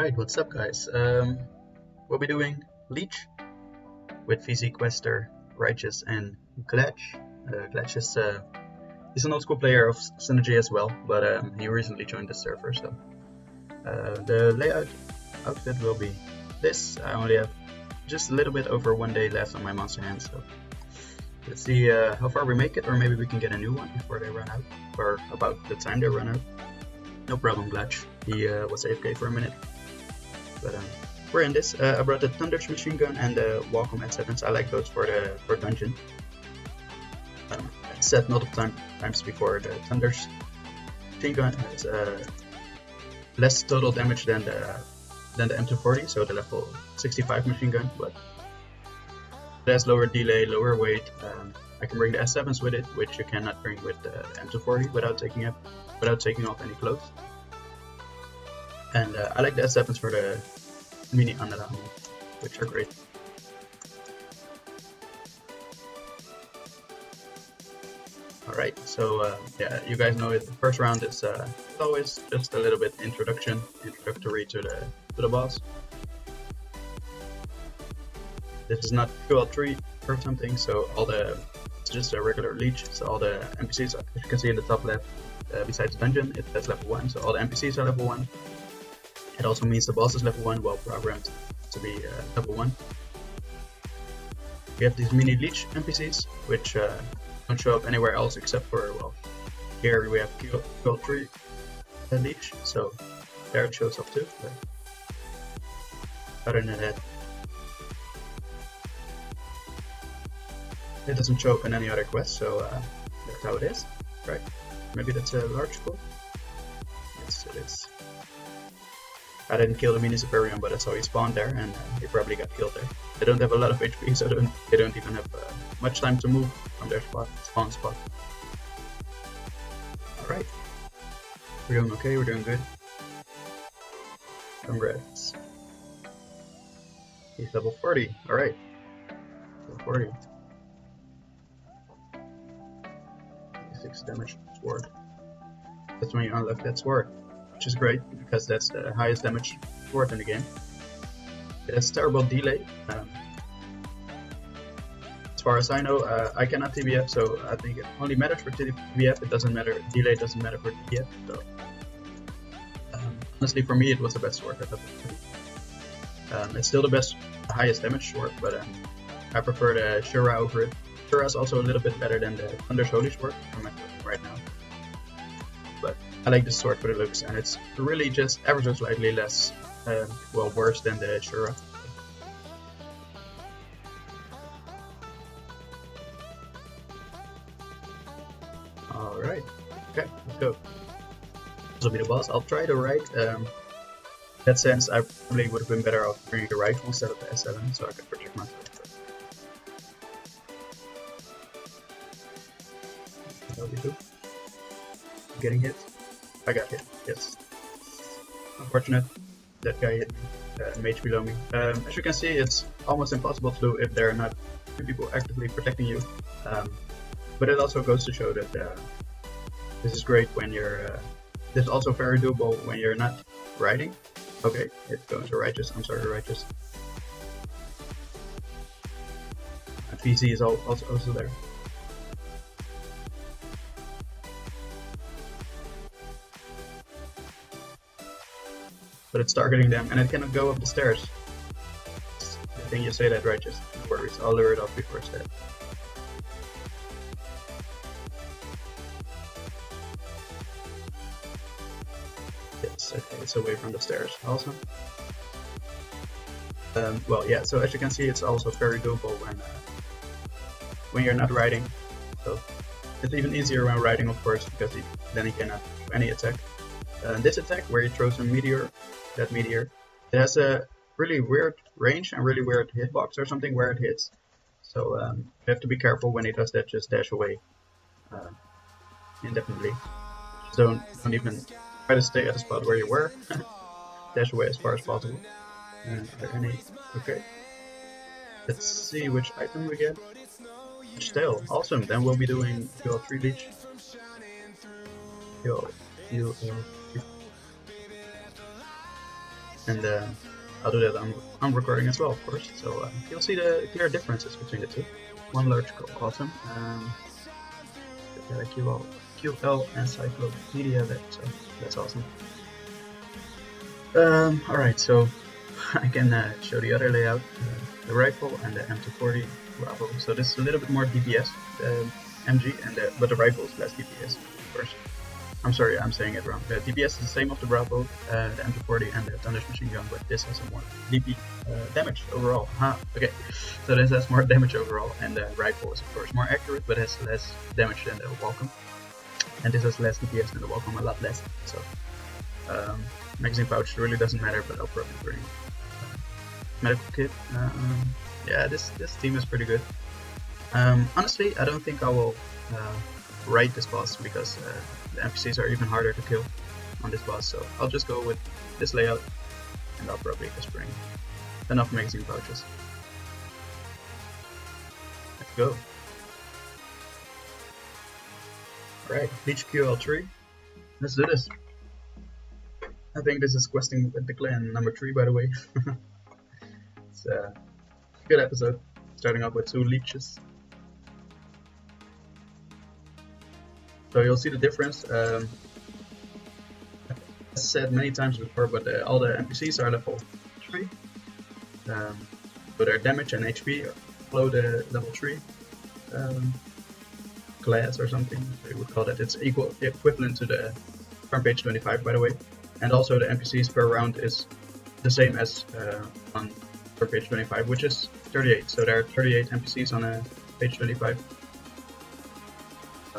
Alright, what's up guys? We'll be doing Leech with VZ Quester, Righteous and Glitch. Glitch is he's an old school player of Synergy as well, but he recently joined the server, so the layout outfit will be this. I only have just a little bit over 1 day left on my monster hand, so let's see how far we make it, or maybe we can get a new one before they run out, or about the time they run out. No problem, Glitch. He was AFK for a minute. But we're in this. I brought the Thunder's machine gun and the Wacom Ascence. I like those for dungeon. I said multiple times before, the Thunder's machine gun has less total damage than the M240, so the level 65 machine gun, but it has lower delay, lower weight. I can bring the S7s with it, which you cannot bring with the M240 without taking off any clothes. And I like the S7s for the mini Anaramo, which are great. Alright, so yeah, you guys know it. The first round is always just a little bit introductory to the boss. This is not QL3 or something, so it's just a regular leech. So all the NPCs, as you can see in the top left, besides the dungeon, that's level 1. So all the NPCs are level 1. It also means the boss is level 1, well programmed to be level 1. We have these mini leech NPCs, which don't show up anywhere else except for, well, here we have QL3 leech, so there it shows up too. But other than that, it doesn't show up in any other quest, so that's how it is, right? Maybe that's a large quote? Yes, it is. I didn't kill the mini Superion, but I saw he spawned there, and he probably got killed there. They don't have a lot of HP, so they don't even have much time to move from their spawn spot. Alright. We're doing okay, we're doing good. Congrats. He's level 40, alright. Level 40. 6 damage sword. That's when you unlock that sword, which is great because that's the highest damage sword in the game. It has terrible delay. As far as I know, I cannot TBF, so I think it only matters for TBF. It doesn't matter. Delay doesn't matter for TBF. So honestly, for me, it was the best sword at level 30. It's still the highest damage sword, but I prefer the Shura over it. Shura is also a little bit better than the Thunder's Holy Sword right now. But I like this sword for the looks, and it's really just ever so slightly less, well, worse than the Shura. Alright, okay, let's go. This will be the boss. I'll try to ride. In that sense, I probably would have been better off bringing the rifle instead of the S7, so I could protect myself. How we do? Getting hit? I got hit, yes. Unfortunate, that guy hit me, mage below me. As you can see, it's almost impossible to do if there are not two people actively protecting you. But it also goes to show that this is great when you're, this is also very doable when you're not riding. Okay, it's going to Righteous, I'm sorry Righteous. And VZ is also there. But it's targeting them, and it cannot go up the stairs. I think you say that, Righteous. No worries, I'll lure it off before it's dead. Yes, okay, it's away from the stairs. Awesome. Well, yeah, so as you can see, it's also very doable when you're not riding. So it's even easier when riding, of course, because then he cannot do any attack. This attack, where he throws a meteor, that meteor, it has a really weird range and really weird hitbox or something where it hits. So you have to be careful when he does that. Just dash away indefinitely. Just don't even try to stay at the spot where you were. Dash away as far as possible. And are there any? Okay. Let's see which item we get. Tail. Awesome. Then we'll be doing QL3 leech. QL3. and I'll do that on recording as well, of course. So you'll see the clear differences between the two. One large atom, QL encyclopedia there, so that's awesome. Alright, so I can show the other layout, the rifle and the M240 Bravo. So this is a little bit more DPS, the MG, but the rifle is less DPS, of course. I'm sorry, I'm saying it wrong. The DPS is the same of the Bravo, the M240 and the Thunder's machine gun, but this has a more DP damage overall. Okay, so this has more damage overall, and the rifle is of course more accurate, but has less damage than the Walcom. And this has less DPS than the Walcom, a lot less. So magazine pouch really doesn't matter, but I'll probably bring medical kit. Yeah, this team is pretty good. Honestly, I don't think I will raid this boss because the NPCs are even harder to kill on this boss, so I'll just go with this layout and I'll probably just bring enough magazine pouches. Let's go. Alright, Leech QL3. Let's do this. I think this is questing with the clan number 3, by the way. It's a good episode, starting off with 2 leeches. So you'll see the difference. As said many times before, but all the NPCs are level 3. So their damage and HP below the level 3 class or something, we would call that. It's equivalent to the from page 25, by the way. And also the NPCs per round is the same as on page 25, which is 38. So there are 38 NPCs on page 25.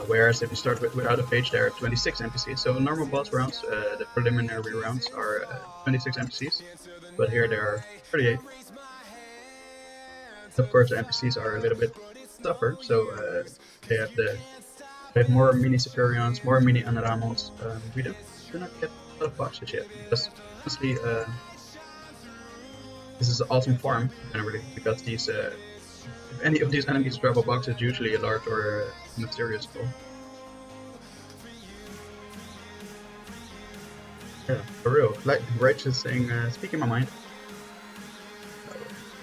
Whereas if you start without a page, there are 26 NPCs. So normal boss rounds, the preliminary rounds, are 26 NPCs, but here there are 38. Of course, the NPCs are a little bit tougher, so they have more mini Superions, more mini Anaramons. We do not get a lot of boxes yet, because honestly, this is an awesome farm generally, because these if any of these enemies drop a box, it's usually a large or a mysterious goal. Yeah, for real. Like Righteous saying, speaking my mind.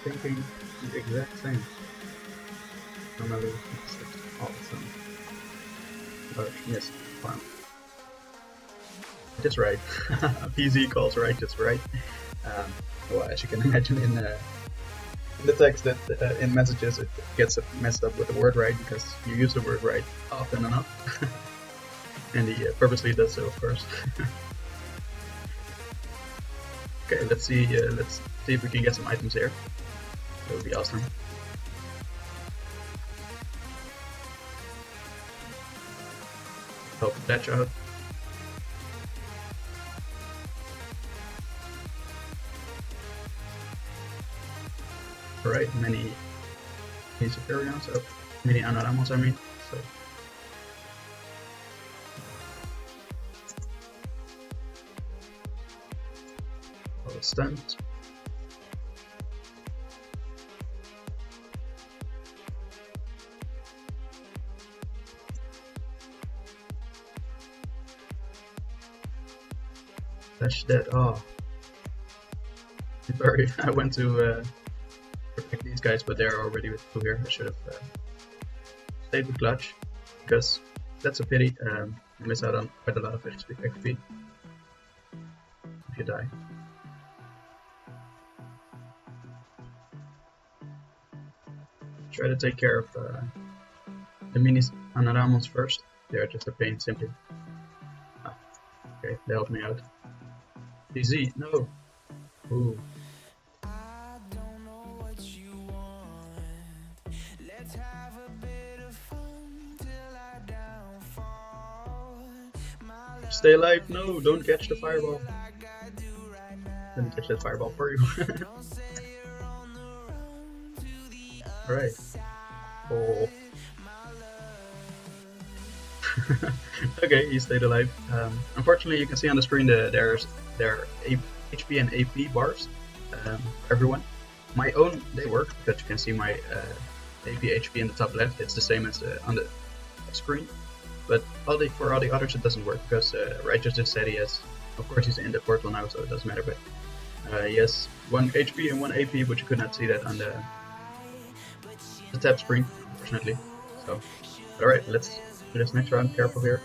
Thinking the exact same. Normally, it's awesome. But yes, farm. That's right. PZ calls Righteous right. Well, as you can imagine in the text that in messages it gets messed up with the word right because you use the word right often enough. And he purposely does so, of course. Okay, let's see if we can get some items here. That would be awesome. Help Thatch out. Alright, many Superions, many Anaramos, I mean. So all stunned. That's that. Oh, sorry, I went to protect these guys, but they're already with 2 here. I should have stayed with Clutch, because that's a pity. You miss out on quite a lot of XP if you die. Try to take care of the mini Anaramons first. They're just a pain, simply. Okay, they helped me out. DZ, no! Ooh. Stay alive, no! Don't catch the fireball. Let me catch that fireball for you. Alright. Oh. Okay, he stayed alive. Unfortunately, you can see on the screen there are HP and AP bars for everyone. My own, they work, because you can see my AP HP in the top left. It's the same as on the screen. But for all the others it doesn't work, because Righteous just said he has, of course he's in the portal now, so it doesn't matter, but Yes, 1 HP and 1 AP, but you could not see that on the tab screen, unfortunately. So, alright, let's do this next round. Careful here.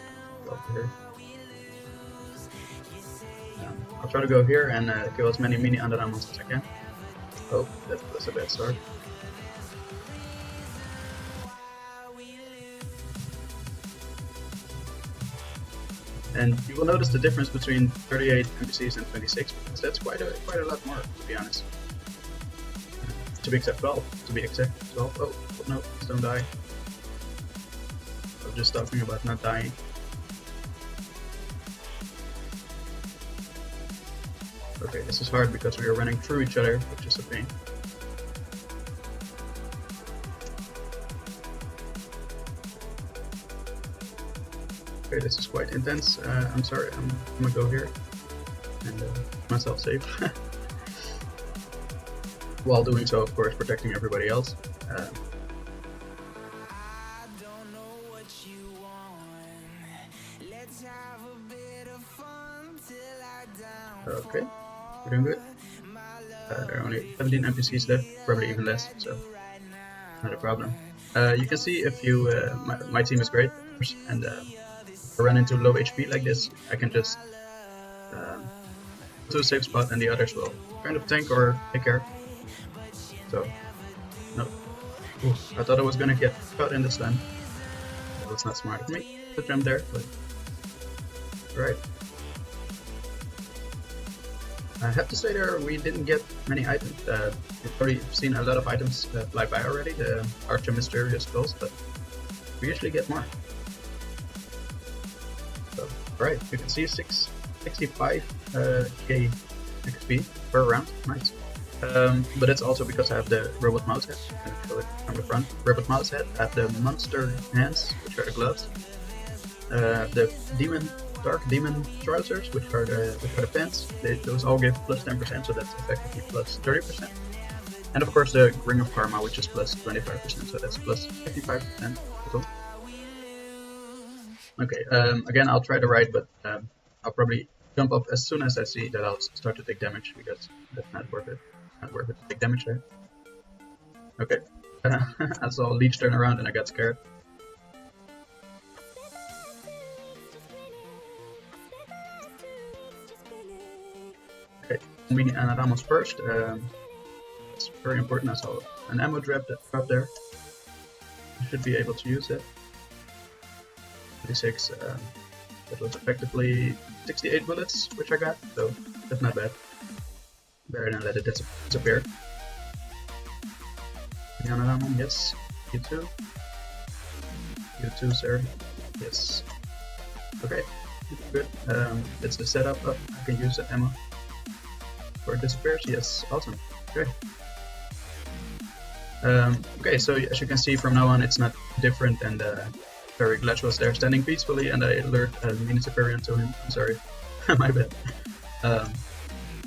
Go over here. I'll try to go here and kill as many mini Andoramos as I can. Oh, that was a bad start. And you will notice the difference between 38 NPCs and 26, because that's quite a lot more, to be honest. To be exact, 12. To be exact, 12. Oh, no, please don't die. I'm just talking about not dying. Okay, this is hard because we are running through each other, which is a pain. Okay, this is quite intense. I'm sorry, I'm gonna go here and keep myself safe. While doing so, of course, protecting everybody else. Okay, we're doing good. There are only 17 NPCs left, probably even less, so not a problem. You can see if you, my team is great, and if I run into low HP like this, I can just go to a safe spot and the others will kind of tank or take care. So, no. Ooh, I thought I was gonna get caught in this time. That was not smart of me to jump there, but alright. I have to say there we didn't get many items. You've probably seen a lot of items fly by already, the Archer Mysterious Skulls, but we usually get more. So, alright, you can see 65k XP per round, nice. But it's also because I have the robot mouse head. I'm gonna show it from the front. Robot mouse head, I have the monster hands, which are the gloves. The dark demon trousers, which are the pants. Those all give plus 10%, so that's effectively plus 30%. And of course the Ring of Karma, which is plus 25%, so that's plus 55% total. Okay, again I'll try to ride, but I'll probably jump up as soon as I see that I'll start to take damage, because that's not worth it. Not worth it to take damage there. Okay, I saw Leech turn around and I got scared. Okay, mini Andoramos first. It's very important. I saw an ammo drop there. I should be able to use it. 36. That was effectively 68 bullets, which I got, so that's not bad. Better than let it disappear. Andoramo, yes. You too. You too, sir. Yes. Okay, good. That's the setup. Oh, I can use the ammo. Or it disappears? Yes, awesome. Okay. Okay, so as you can see from now on, it's not different, and very Glitch was there standing peacefully, and I lured a mini superior to him. I'm sorry, my bad.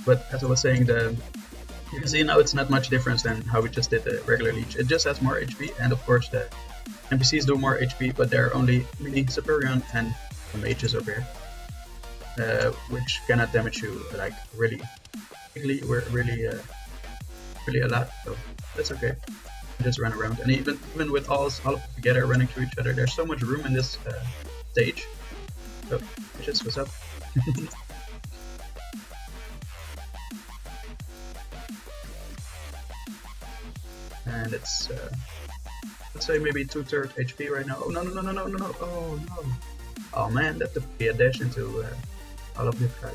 But as I was saying, you can see now it's not much difference than how we just did the regular Leech. It just has more HP, and of course the NPCs do more HP, but they're only mini superior and the mages over here, which cannot damage you like really quickly or really a lot. So that's okay. Just run around, and even with all of them together running through each other, there's so much room in this stage. So just what's up. And it's let's say maybe 2/3 HP right now. Oh no! Oh no! Oh man, that would be a dash into all of these guys.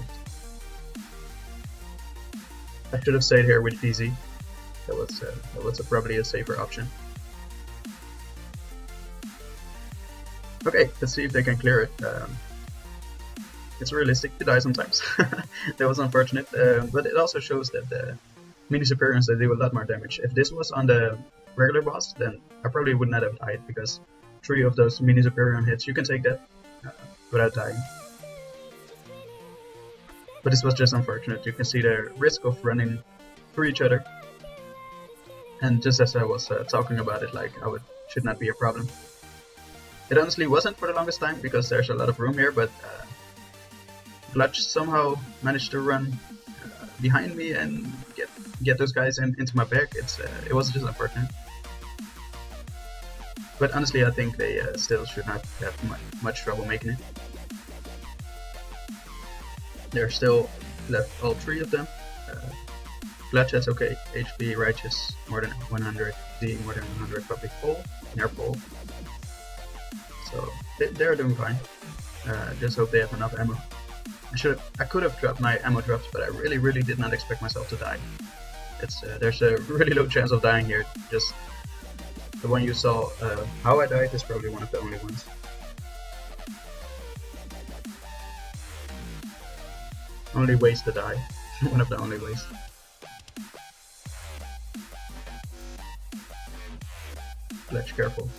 I should have stayed here with PZ. That was probably a safer option. Okay, let's see if they can clear it. It's realistic to die sometimes. That was unfortunate, but it also shows that the mini superiors, they do a lot more damage. If this was on the regular boss, then I probably would not have died, because 3 of those mini superior hits, you can take that without dying. But this was just unfortunate. You can see the risk of running through each other. And just as I was talking about it, like should not be a problem. It honestly wasn't for the longest time, because there's a lot of room here, but Glitch somehow managed to run behind me and get those guys into my back. It was just unfortunate. But honestly, I think they still should not have much trouble making it. They're still left all three of them. Clutch has okay, HP, Righteous more than 100, Z more than 100, probably full, near full. So they're doing fine. Just hope they have enough ammo. I could have dropped my ammo drops, but I really did not expect myself to die. There's a really low chance of dying here. Just the one you saw, how I died, is probably one of the only ones. Only ways to die. One of the only ways. Clutch, careful.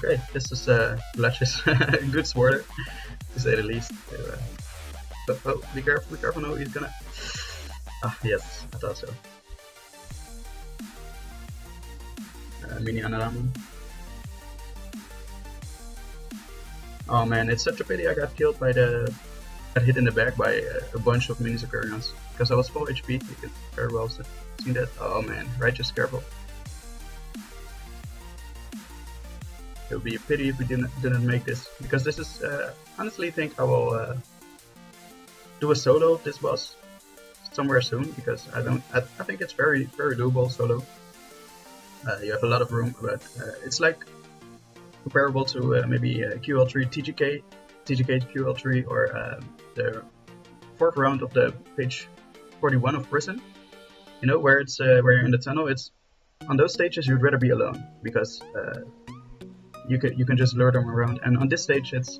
Okay, this is Clutch's good sworder, to say the least. Oh, be careful, no, he's gonna... Ah, yes, I thought so. Mini Anoramu. Oh man, it's such a pity I got killed by got hit in the back by a bunch of mini Superions. Because I was full HP, you can very well see that. Oh man, Righteous, careful. It would be a pity if we didn't make this, because this is honestly think I will do a solo of this boss somewhere soon, because I think it's very doable solo. You have a lot of room, but it's like comparable to maybe QL3 TGK's QL3, or the fourth round of the page 41 of Prison. You know, where it's where you're in the tunnel. It's on those stages you'd rather be alone, because you can just lure them around, and on this stage it's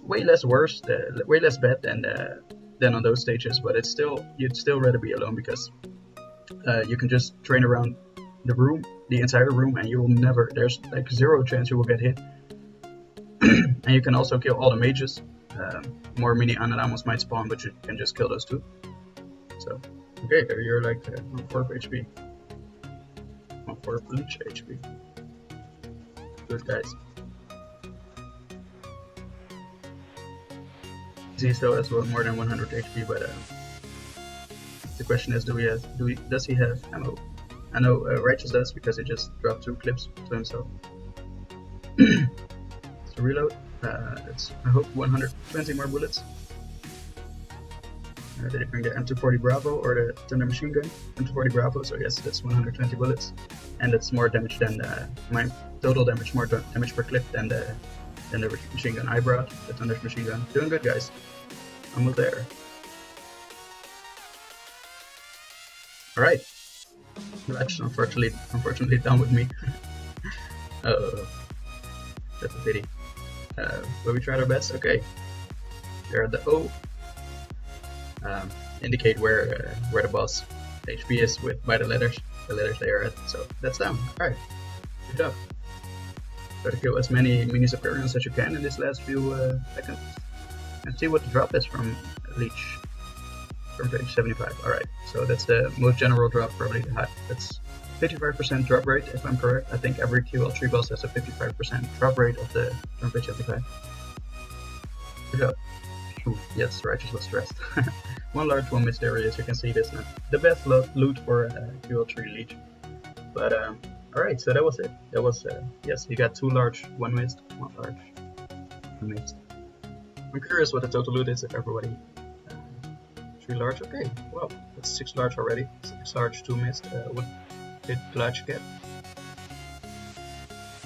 way less worse, way less bad than on those stages, but you'd still rather be alone, because you can just train around the entire room, and you will never, there's like 0 chance you will get hit. And you can also kill all the mages. More mini Anoramos might spawn, but you can just kill those too. So okay, there you're like on 4 HP, on 4 bleach HP. Good guys. Z still has more than 100 HP, but the question is, does he have ammo? I know Righteous does, because he just dropped 2 clips to himself. So reload. It's, I hope, 120 more bullets. That you can get M240 Bravo or the Thunder Machine Gun. M240 Bravo, so yes, that's 120 bullets, and that's more damage than my total damage, more damage per clip than the machine gun I brought, the Thunder Machine Gun. Doing good, guys. Almost there. Alright. That's unfortunately done with me. That's a pity. But we tried our best. Okay. There at the O. Indicate where the boss HP is by the letters they are at. So that's down. Alright. Good job. Try to kill as many mini Superions as you can in this last few seconds. And see what the drop is from Leech. From page 75. Alright. So that's the most general drop, probably the high. That's 55% drop rate, if I'm correct. I think every QL3 boss has a 55% drop rate of the from page 75. Good job. Ooh, yes, Righteous was stressed. One large, one missed area, as you can see. That's not the best loot for QL3 Leech. But alright, so that was it. That was yes, he got 2 large, 1 missed, 1 large, 1 missed. I'm curious what the total loot is if everybody 3 large. Okay, well, that's 6 large already. 6 large, 2 missed. What did Clutch get?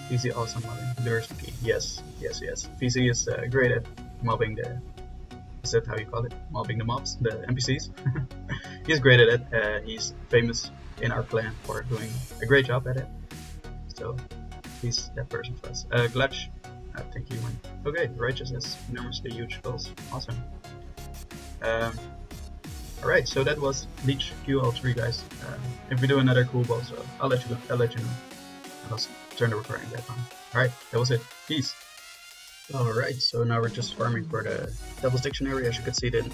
VZ awesome mobbing. There's the key. Yes. VZ is great at mobbing is that how you call it? Mobbing the mobs, the NPCs. He's great at it. He's famous in our clan for doing a great job at it. So he's that person for us. Clutch, I think he went. Okay, Righteous has enormously huge goals. Awesome. Alright, so that was Leech QL3, guys. If we do another cool boss, I'll let you know. I'll turn the recording back on. Alright, that was it. Peace. Alright, so now we're just farming for the Devil's Dictionary. As you could see in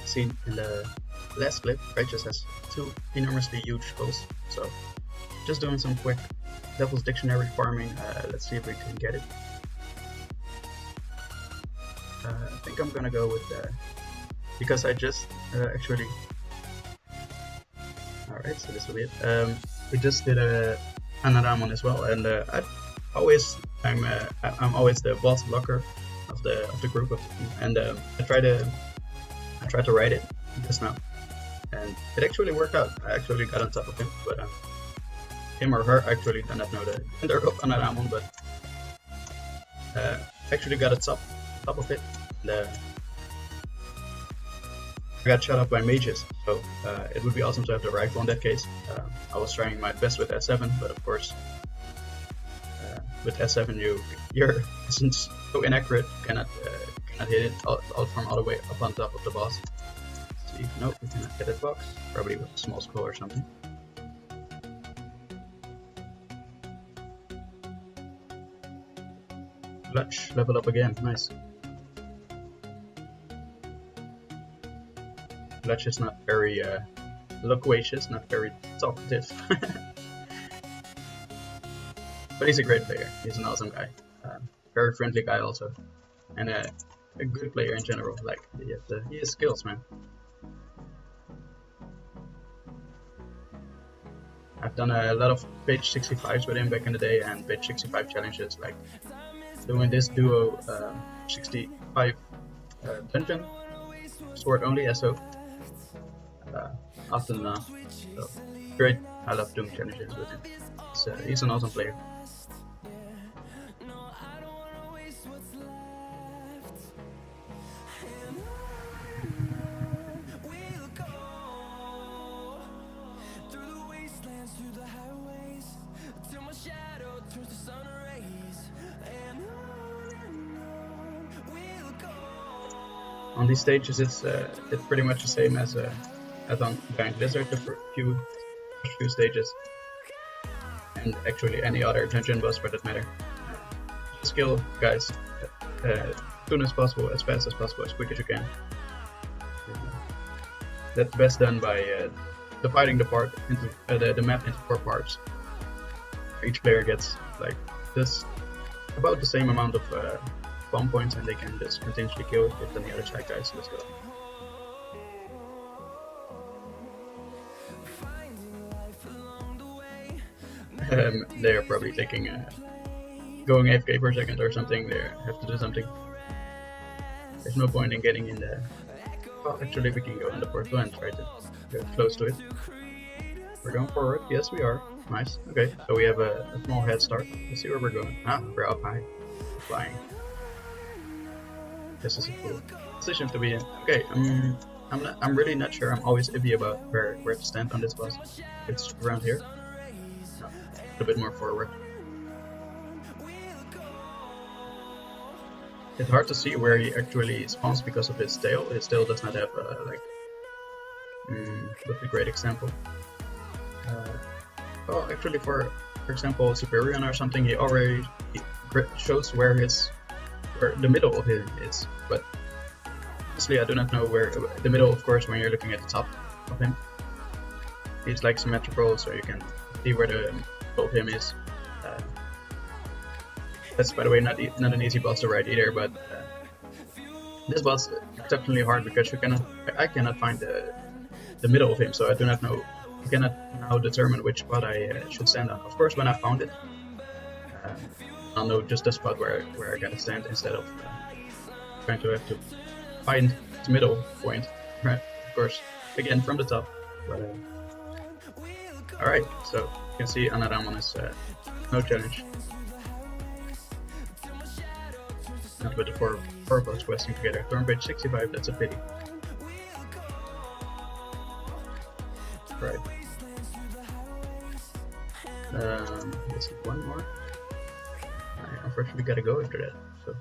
the last clip, Righteous has 2 enormously huge goals. So just doing some quick Devil's Dictionary farming. Let's see if we can get it. I think I'm gonna go with because I just actually. Alright, so this will be it. We just did a Anaramon as well, and I'm always the boss blocker of the group of the team, and I tried to write it just now, and it actually worked out. I actually got on top of him, but him or her, actually do not know the gender of Anaramon, but actually got a top of it. And, I got shot up by mages, so it would be awesome to have the rifle in that case. I was trying my best with S7, but of course, with S7 your Ascence so inaccurate, cannot hit it from all the way up on top of the boss. Let's see, nope, we cannot get that box. Probably with a small scroll or something. Clutch, level up again, nice. Clutch is not very loquacious, not very talkative. But he's a great player, he's an awesome guy. Very friendly guy also. And a good player in general, like he has skills, man. I've done a lot of page 65s with him back in the day, and page 65 challenges, like doing this duo 65 dungeon, sword only SO. Often enough. So great. I love doing challenges with him. He's an awesome player. On these stages, it's pretty much the same as on Giant Lizard, the first few stages, and actually any other dungeon boss for that matter. Skill, guys, as soon as possible, as fast as possible, as quick as you can. That's best done by dividing the map into 4 parts. Each player gets like this, about the same amount of bomb points, and they can just continuously kill it on the other side, guys. Let's go. They're probably taking going AFK for a second or something. They have to do something. There's no point in getting in there. Well, actually we can go in the portal and try to get close to it. We're going forward. Yes, we are. Nice. Okay, so we have a small head start. Let's see where we're going. Ah, we're up high. Flying. This is a cool position to be in. Okay, I'm really not sure. I'm always iffy about where to stand on this boss. It's around here. No, a bit more forward. It's hard to see where he actually spawns because of his tail. His tail does not have what's a great example? Well, actually, for example, Superion or something, he already shows where the middle of him is. But honestly, I do not know where the middle. Of course, when you're looking at the top of him, he's like symmetrical, so you can see where the middle of him is. That's, by the way, not an easy boss to ride either, but this boss is exceptionally hard because I cannot find the middle of him, so I do not know. I cannot now determine which spot I should stand on. Of course, when I found it, I'll know just the spot where I gotta stand instead of trying to have to find its middle point. Right? Of course, again from the top. But all right, so you can see Anaramon is no challenge. Not with the four boats questing together. Turn page 65, that's a pity. Right. Let's see, one more. I unfortunately gotta go after that, so.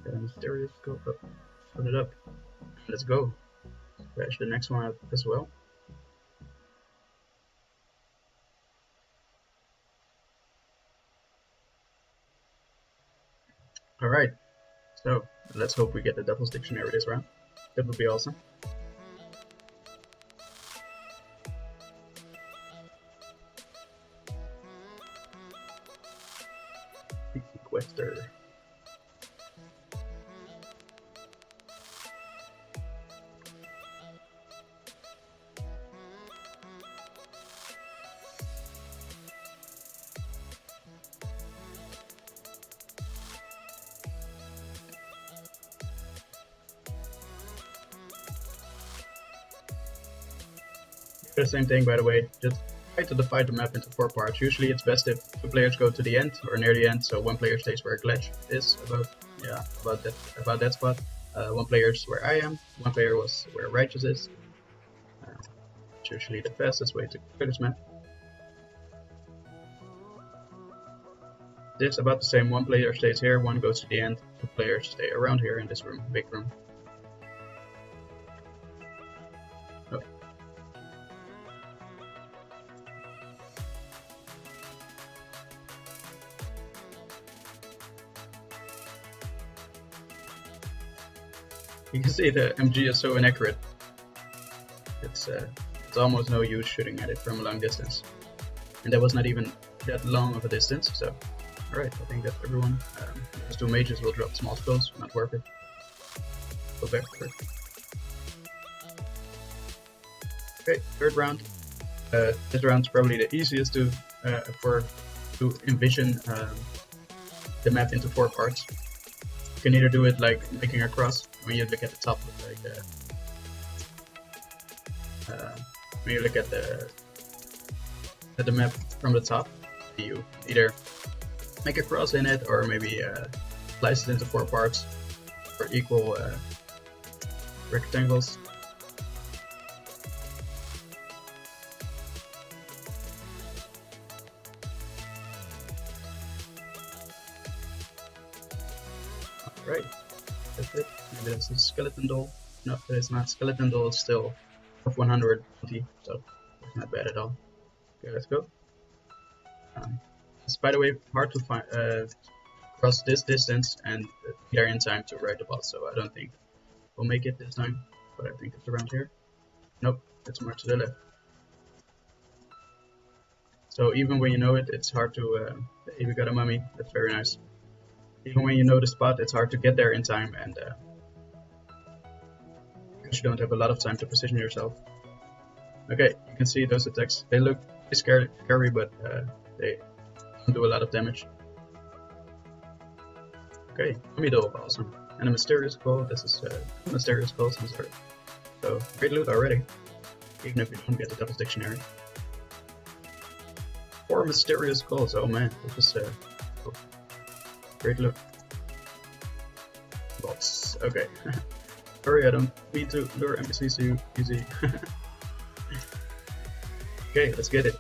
Got a mysterious go up. Put it up. Let's go. Crash the next one up as well. Alright, so let's hope we get the Devil's Dictionary this round. That would be awesome. Quester. The same thing, by the way, just try to divide the map into 4 parts. Usually it's best if 2 players go to the end or near the end, so 1 player stays where Glitch is, about that spot. 1 player is where I am, 1 player was where Righteous is. It's usually the fastest way to clear this map. This about the same, 1 player stays here, 1 goes to the end, 2 players stay around here in this room, big room. You can see the MG is so inaccurate. It's almost no use shooting at it from a long distance. And that was not even that long of a distance, so alright, I think that everyone. Those 2 mages will drop small skulls, not worth it. Go back for it. Okay, 3rd round. This round's probably the easiest to envision the map into 4 parts. You can either do it like making a cross when you look at the top, like when you look at the map from the top. You either make a cross in it or maybe slice it into 4 parts for equal rectangles. Right, that's it. Maybe that's a skeleton doll. No, it is not. Skeleton doll is still of 120, so it's not bad at all. Okay, let's go. It's by the way hard to find cross this distance and be there in time to ride the boss, so I don't think we'll make it this time, but I think it's around here. Nope, it's more to the left. So even when you know it, it's hard to. Hey, we got a mummy. That's very nice. Even when you know the spot, it's hard to get there in time, and because you don't have a lot of time to position yourself. Okay, you can see those attacks. They look scary, but they don't do a lot of damage. Okay, mummy doll, awesome. And a mysterious call. This is mysterious calls. I'm sorry. So great loot already, even if you don't get the Devil's Dictionary. 4 mysterious calls. Oh man, this is cool. Great look. Bots. Okay. Sorry, I don't need to lure NPCs too easy. Okay, let's get it.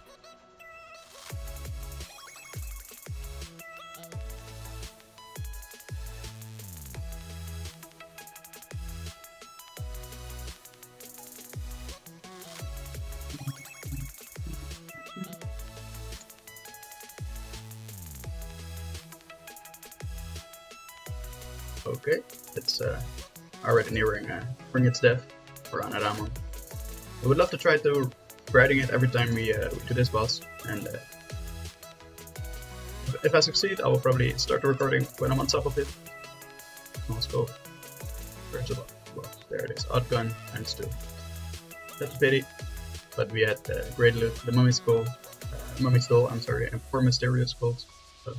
Okay, it's already nearing its death for Anaramon. I would love to try to riding it every time we do this boss, and if I succeed, I will probably start the recording when I'm on top of it. Let's go. Where's the boss? There it is. Outgun times 2. That's a pity, but we had great loot. The mummy's skull, I'm sorry, and 4 mysterious skulls. So,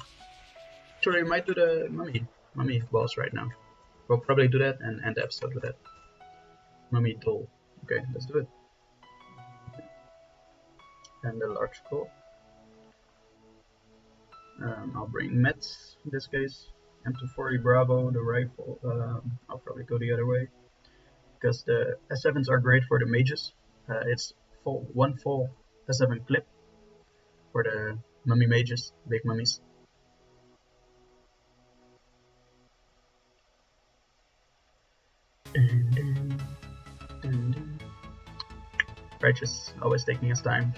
actually, we might do the mummy boss right now. We'll probably do that and end the episode with that. Mummy doll. Okay, let's do it. And the large skull. I'll bring Mets in this case. M240 Bravo, the rifle. I'll probably go the other way, because the S7s are great for the mages. It's one full S7 clip for the mummy mages, big mummies. Righteous, always taking his time.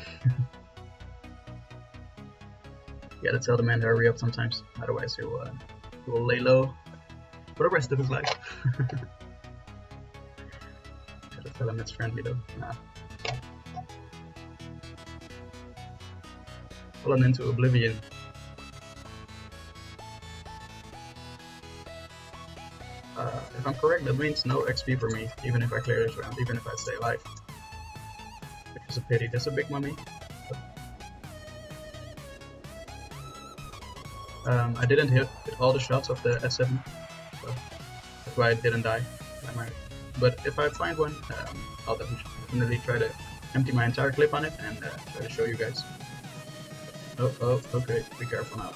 Gotta tell the man to hurry up sometimes, otherwise he will lay low for the rest of his life. Gotta tell him it's friendly though. Nah. Fallen into oblivion. if I'm correct, that means no XP for me, even if I clear this round, even if I stay alive. Which is a pity. That's a big mummy. I didn't hit all the shots of the S7, so that's why I didn't die. But if I find one, I'll definitely try to empty my entire clip on it and try to show you guys. Oh, okay, be careful now.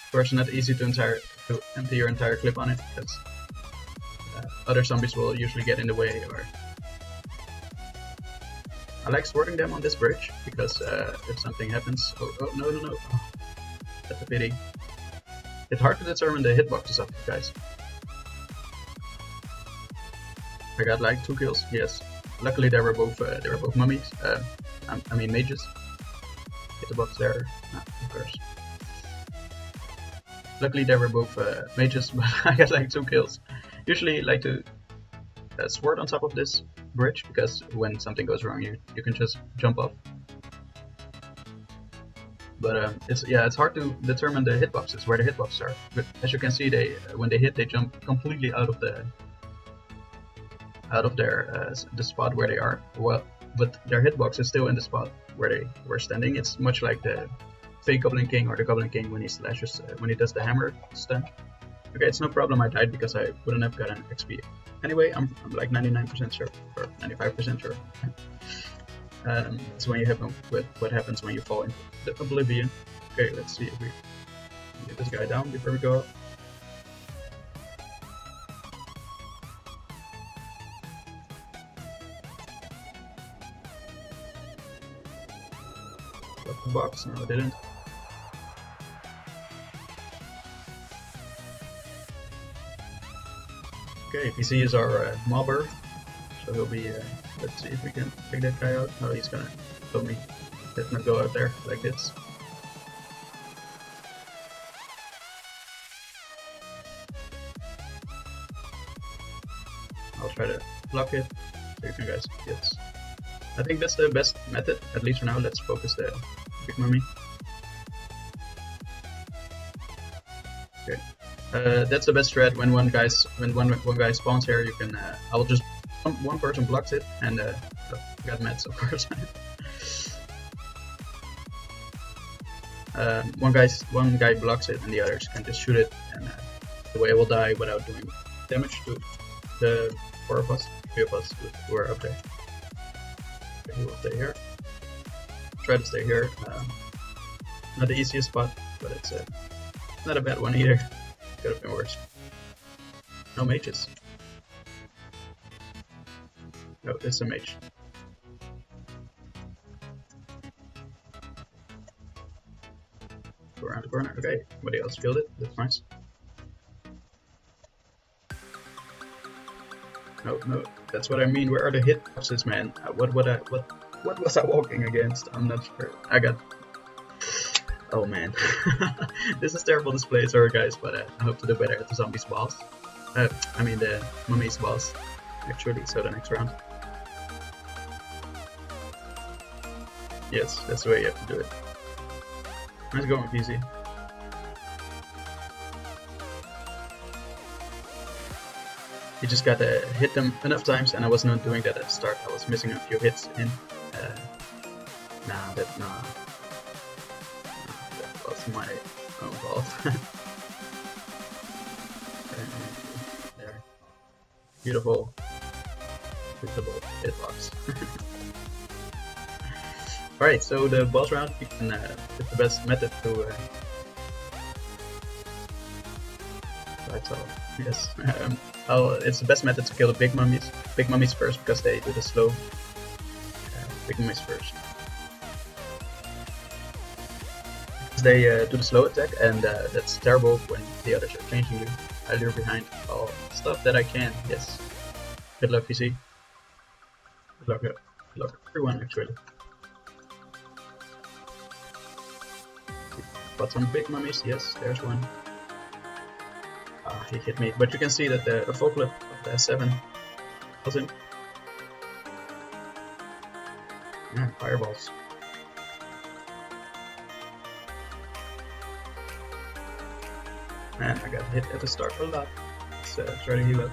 Of course, not easy to empty your entire clip on it, because other zombies will usually get in the way. Or I like sorting them on this bridge, because if something happens... Oh, no. Oh, that's a pity. It's hard to determine the hitboxes of these guys. I got like 2 kills, yes. Luckily they were both mummies. I mean mages. Hit the box there, of course. Luckily they were both mages, but I got like 2 kills. Usually like to sword on top of this bridge, because when something goes wrong you can just jump off. But it's hard to determine the hitboxes, where the hitboxes are. But as you can see, when they hit, they jump completely out of the spot where they are. Well, but their hitbox is still in the spot where they were standing. It's much like the fake Goblin King or the Goblin King when he slashes when he does the hammer stun. Okay, it's no problem. I died because I wouldn't have gotten XP. Anyway, I'm like 99% sure, or 95% sure. It's when you have what happens when you fall into the oblivion. Okay, let's see if we can get this guy down before we go up. Got the box? No, I didn't. Okay, PC is our mobber, so he'll be. Let's see if we can take that guy out. Oh, he's gonna kill me. Let's not go out there like this. I'll try to block it so you can guys get. I think that's the best method, at least for now. Let's focus the big mummy. Okay. That's the best strat when one guy spawns here. You can I will just one person blocks it and got meds, of course. One guy blocks it and the others can just shoot it, and the way I will die without doing damage to the 3 of us who are up there. Okay, he will stay here. Try to stay here. Not the easiest spot, but it's not a bad one either. Could have been worse. No mages. No, it's a mage. Go around the corner. Okay, somebody else killed it. That's nice. No, that's what I mean. Where are the hitboxes, man? What was I walking against? I'm not sure. I got. Oh man, this is terrible display. Sorry guys, but I hope to do better at the zombies boss. I mean the mummies boss, actually. So the next round. Yes, that's the way you have to do it. Nice going, PC. You just gotta hit them enough times, and I was not doing that at the start. I was missing a few hits in. That was my own fault. There. Beautiful, visible hitbox. Alright, so the boss round, you can, it's the best method to. Right, so yes, it's the best method to kill the big mummies first, because they do the slow. Big mummies first. They do the slow attack, and that's terrible when the others are changing you. I lure behind all stuff that I can. Yes. Good luck, PC. Good luck, everyone, actually. Got some big mummies. Yes, there's one. He hit me, but you can see that the full clip of the S7 was him. Yeah, fireballs. Man, I got hit at the start a lot. Let's try to heal up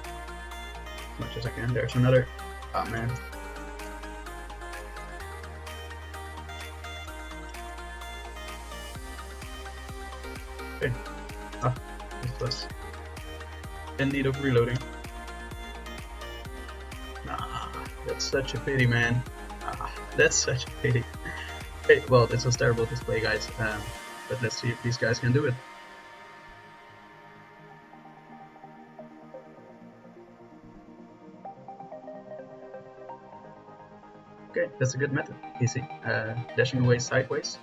as much as I can. There's another. Ah, man. Okay. Ah, this was in need of reloading. Nah, that's such a pity, man. Ah, that's such a pity. Hey, well, this was terrible display, guys. But let's see if these guys can do it. Okay, that's a good method. Easy. Dashing away sideways.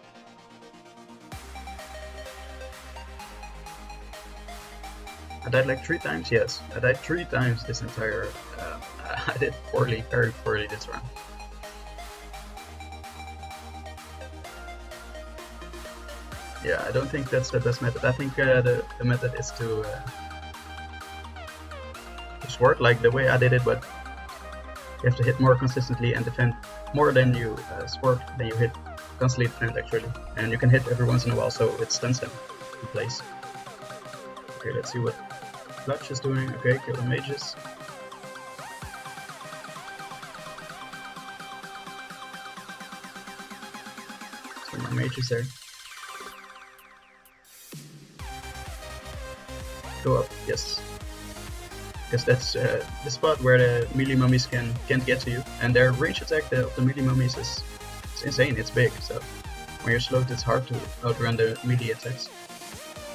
I died like 3 times, yes. I died 3 times this entire... I did poorly, very poorly this run. Yeah, I don't think that's the best method. I think the method is to sword like the way I did it, but you have to hit more consistently and defend more than you sword, than you hit constantly defend actually. And you can hit every once in a while, so it stuns them in place. Okay, let's see what Clutch is doing. Okay, kill the mages. Some more mages there. Go up, yes. Because that's the spot where the melee mummies can't get to you, and their range attack of the melee mummies is insane. It's big, so when you're slowed, it's hard to outrun the melee attacks.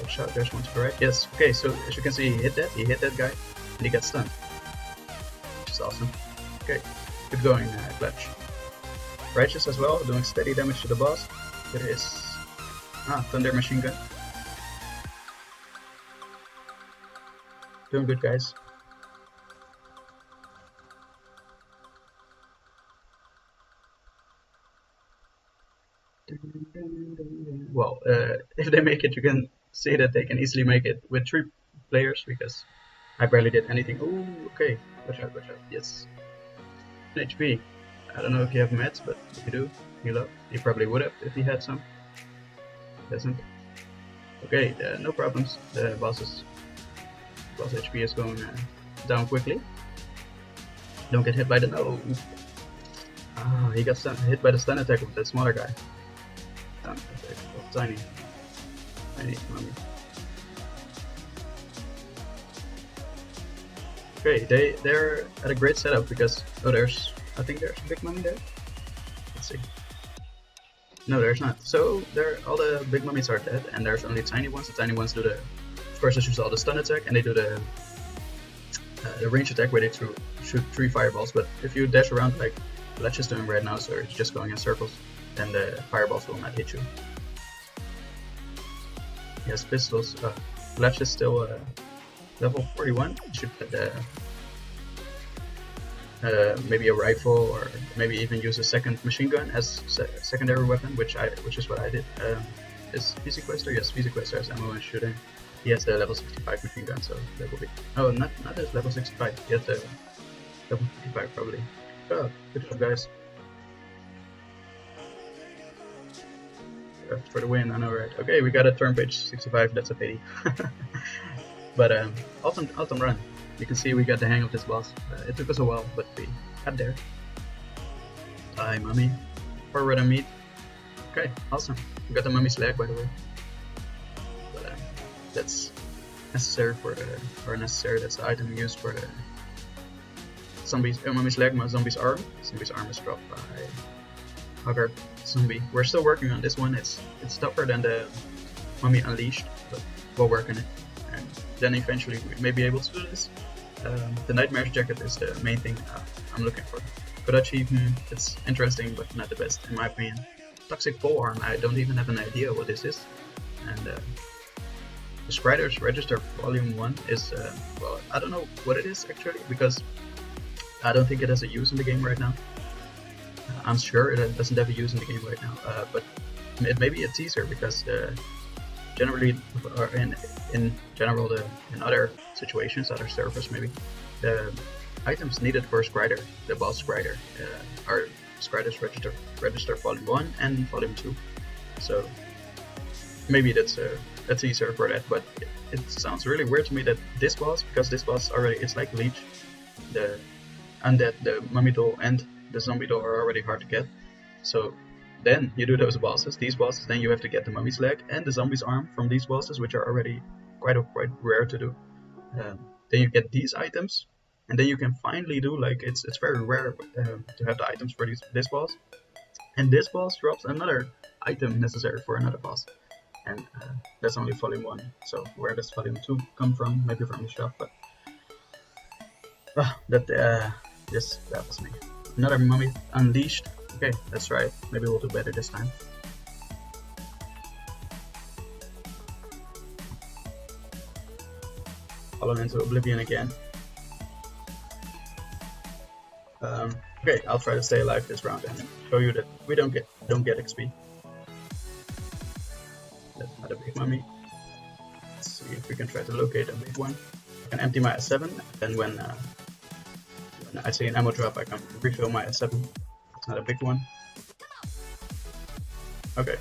Watch out, there's one to the right. Yes, okay, so as you can see, he hit that guy, and he got stunned, which is awesome. Okay, keep going, Clutch. Righteous as well, doing steady damage to the boss. There is Thunder Machine Gun. Doing good, guys. Well, if they make it, you can see that they can easily make it with 3 players, because I barely did anything. Oh, okay. Watch out, watch out. Yes. HP. I don't know if you have meds, but if you do, heal up. He probably would have if he had some. Doesn't. Okay, no problems. The boss HP is going down quickly. Don't get hit by the no. Ah, he got hit by the stun attack of that smaller guy. Stun attack of tiny mummy. Okay, they're at a great setup because I think there's a big mummy there. Let's see. No, there's not. So all the big mummies are dead, and there's only tiny ones. The tiny ones do the, of course, as you saw, the stun attack, and they do the range attack where they shoot 3 fireballs. But if you dash around like Ledge is doing right now, so it's just going in circles, then the fireballs will not hit you. He has pistols. Ledge is still level 41. Should get maybe a rifle, or maybe even use a second machine gun as secondary weapon, which is what I did. Is Quester? Yes, Quester has ammo and shooting. He has the level 65 machine gun, so that will be. Oh, not his level 65. He has the level 55 probably. Oh, good job, guys. For the win, I know, right? Okay, we got a turn page 65. That's a pity. But awesome run. You can see we got the hang of this boss. It took us a while, but we got there. Hi, mummy. Forward and meat. Okay, awesome. We got the mummy's leg, by the way. But that's necessary that's the item used for the zombies. Mummy's leg, my zombie's arm. Zombie's arm is dropped by Hugger Zombie. We're still working on this one. It's tougher than the Mummy Unleashed, but we'll work on it. And then eventually we may be able to do this. The Nightmare's Jacket is the main thing I'm looking for. Good achievement, it's interesting but not the best in my opinion. Toxic Pole Arm, I don't even have an idea what this is. And the Scrider's Register Volume 1 is, well, I don't know what it is actually, because I don't think it has a use in the game right now. I'm sure it doesn't have a use in the game right now, but it may be a teaser, because generally, or in general, in other situations, other servers maybe, the items needed for Scrider, the boss Scrider, are Scrider's Register Volume 1 and Volume 2. So maybe that's a teaser for that, but it sounds really weird to me that this boss, because this boss already, it's like Leech, the undead, the mummy doll and the zombie doll are already hard to get. So then you do those bosses, these bosses, then you have to get the mummy's leg and the zombie's arm from these bosses, which are already quite rare to do. Then you get these items, and then you can finally do, like, it's very rare to have the items for this boss. And this boss drops another item necessary for another boss. And that's only volume 1, so where does volume 2 come from? Maybe from the shop, but that just baffles me. Another mummy unleashed. Okay, let's try it. Maybe we'll do better this time. Fallen into oblivion again. Okay, I'll try to stay alive this round and show you that we don't get XP. That's not a big mummy. Let's see if we can try to locate a big one. I can empty my S7, and when I see an ammo drop, I can refill my S7. It's not a big one. Okay.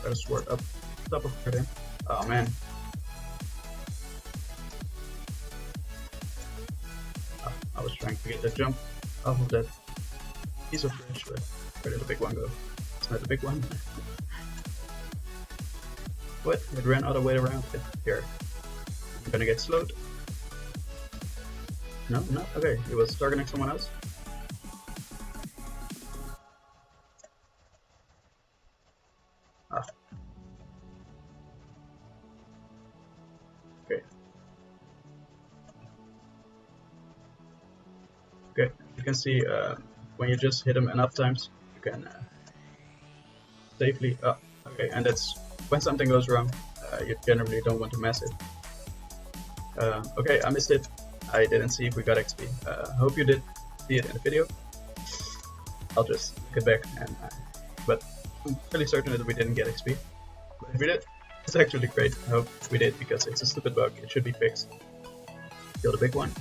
Got a sword up top of it. Oh man. Oh, I was trying to get the jump off of that piece of bridge, but where did the big one go? It's not the big one. What? It ran all the way around it. Here. I'm gonna get slowed. No, no, okay, it was targeting someone else. Ah. Okay. Okay, you can see when you just hit him enough times, you can safely. Oh, okay, and that's when something goes wrong. You generally don't want to mess it. Okay, I missed it. I didn't see if we got XP. Hope you did see it in the video. I'll just get back and but I'm fairly certain that we didn't get XP. But if we did, it's actually great. I hope we did, because it's a stupid bug. It should be fixed. Kill the big one.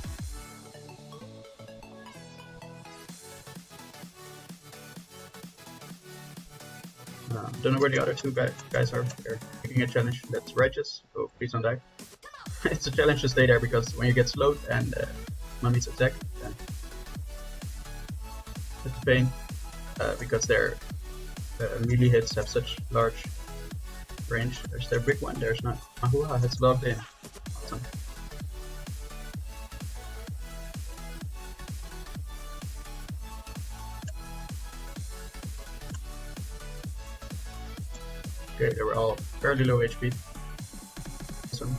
Don't know where the other two guys are. They're making a challenge that's righteous. Oh, please don't die. It's a challenge to stay there, because when you get slowed and mummies attack, then it's a pain, because their melee hits have such large range. There's their big one, there's not. Mahua has logged in. Awesome. Okay, they were all fairly low HP. Awesome.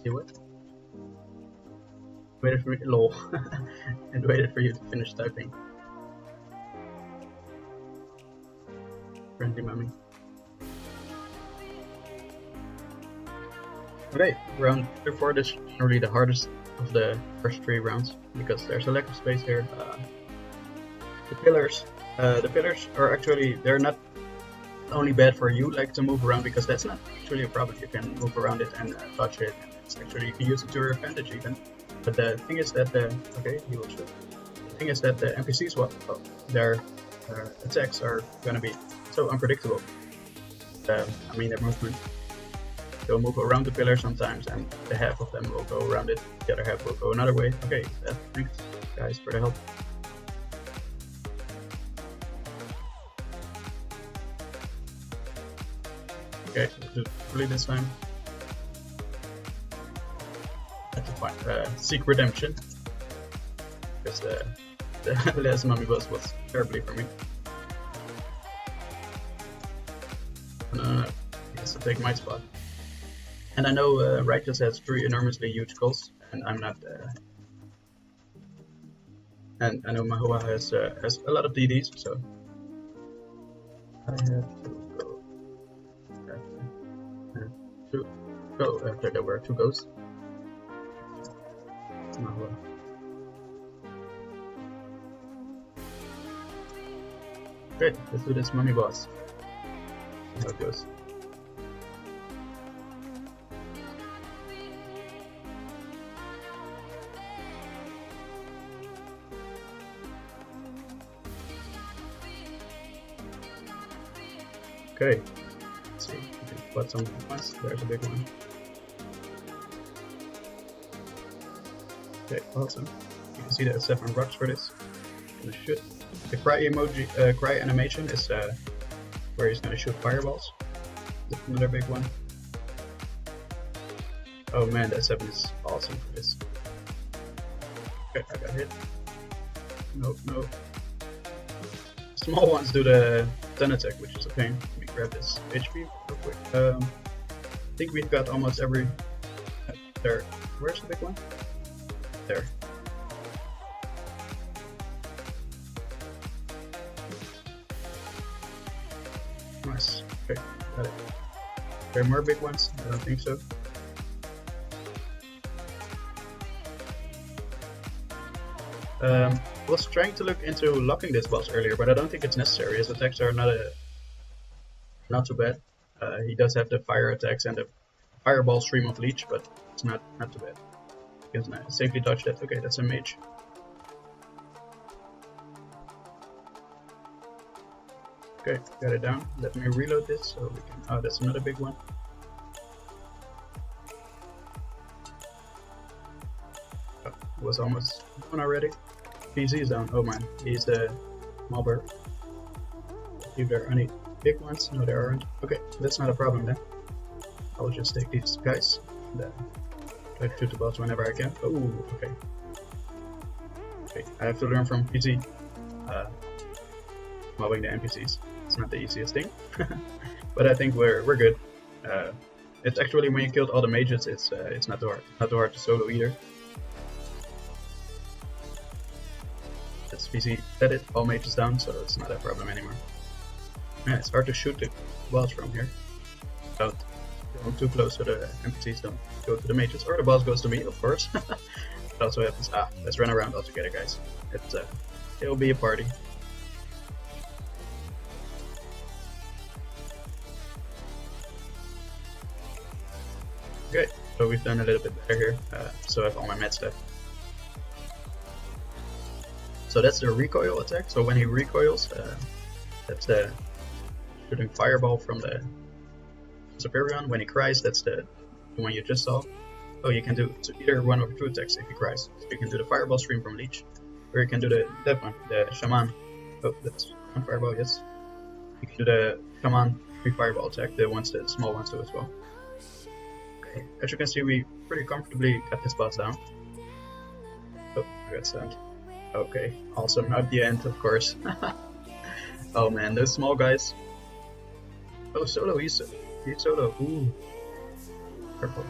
See what? Waited for me, lol, and waited for you to finish typing. Friendly mummy. Okay, round 4 is really the hardest of the first 3 rounds, because there's a lack of space here. The pillars are actually, they're not only bad for you, like, to move around, because that's not actually a problem. You can move around it and touch it, and it's actually, you can use it to your advantage even. But the thing is that okay, he will shoot. The thing is that the NPCs, their attacks are gonna be so unpredictable. I mean, their movement. They'll move around the pillar sometimes, and the half of them will go around it, the other half will go another way. Okay, thanks guys for the help. Okay, let's do it fully this time. I have to find seek redemption, because the last mummy boss was terribly for me. No, he has to take my spot. And I know Righteous has 3 enormously huge skulls, and I'm not. And I know Mahua has a lot of DDs, so I have to go. There were 2 ghosts. Mahua. Great, let's do this mummy boss. See how it goes. Okay, let's see. We can put some ones. There's a big one. Okay, awesome. You can see that it's 7 rocks for this. Gonna shoot. The cry emoji, cry animation is where he's gonna shoot fireballs. That's another big one. Oh man, that 7 is awesome for this. Okay, I got hit. Nope, nope. Small ones do the stun attack, which is a pain. Let me grab this HP real quick. I think we've got almost every... there. Where's the big one? There. Nice. Okay, got it. There are more big ones? I don't think so. I was trying to look into locking this boss earlier, but I don't think it's necessary. His attacks are not too bad. He does have the fire attacks and the fireball stream of leech, but it's not too bad. You can safely dodge that. Okay, that's a mage. Okay, got it down. Let me reload this so we can. Oh, that's another big one. Oh, it was almost one already. PC is down. Oh man, he's the mobber. If there are any big ones, no, there aren't. Okay, that's not a problem then. I'll just take these guys and try to shoot the boss whenever I can. Oh, okay. Okay, I have to learn from PC. Mobbing the NPCs. It's not the easiest thing, but I think we're good. It's actually when you killed all the mages, it's not too hard to solo either. That's PC said it, all mages down, so it's not a problem anymore. Yeah, it's hard to shoot the boss from here without going too close so the NPCs don't go to the mages, or the boss goes to me, of course. It also happens. Let's run around all together, guys. It'll be a party. Okay, so we've done a little bit better here, so I have all my med stuff. So that's the recoil attack, so when he recoils, that's the shooting fireball from the Superion. When he cries, that's the one you just saw. Oh, you can do either one of 2 attacks if he cries. So you can do the fireball stream from Leech, or you can do that one, the Shaman. Oh, that's one fireball, yes. You can do the Shaman 3 fireball attack, the small ones do as well. Okay, as you can see, we pretty comfortably got this boss down. Oh, I got stunned. Okay, awesome. At the end, of course. Oh man, those small guys. Oh, solo, he's solo. Ooh. Careful.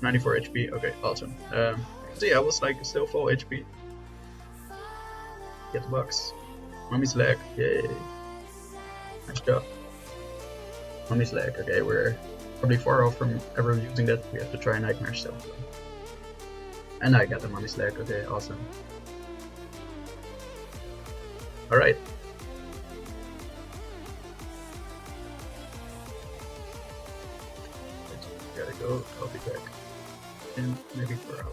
94 HP. Okay, awesome. So yeah, I was like still full HP. Get the box. Mummy's leg. Yay. Nice job. Mummy's leg. Okay, we're probably far off from ever using that. We have to try Nightmare still. And I got the mummy's leg. Okay, awesome. Alright. Gotta go. I'll be back in maybe 4 hours.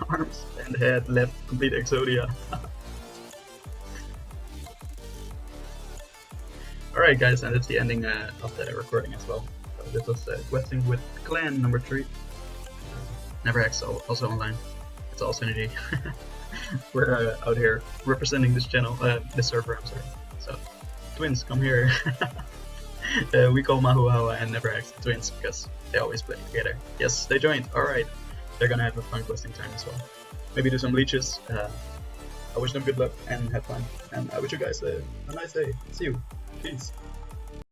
Arms and head, left, complete Exodia. Alright guys, and that's the ending of the recording as well. So this was questing with clan number 3. NeverX also online. It's all Synergy. We're out here representing this channel, this server, I'm sorry. So, twins, come here. We call Mahuawa and NeverX the twins because they always play together. Yes, they joined, alright. They're gonna have a fun questing time as well. Maybe do some leeches. I wish them good luck and have fun. And I wish you guys a nice day. See you. Peace.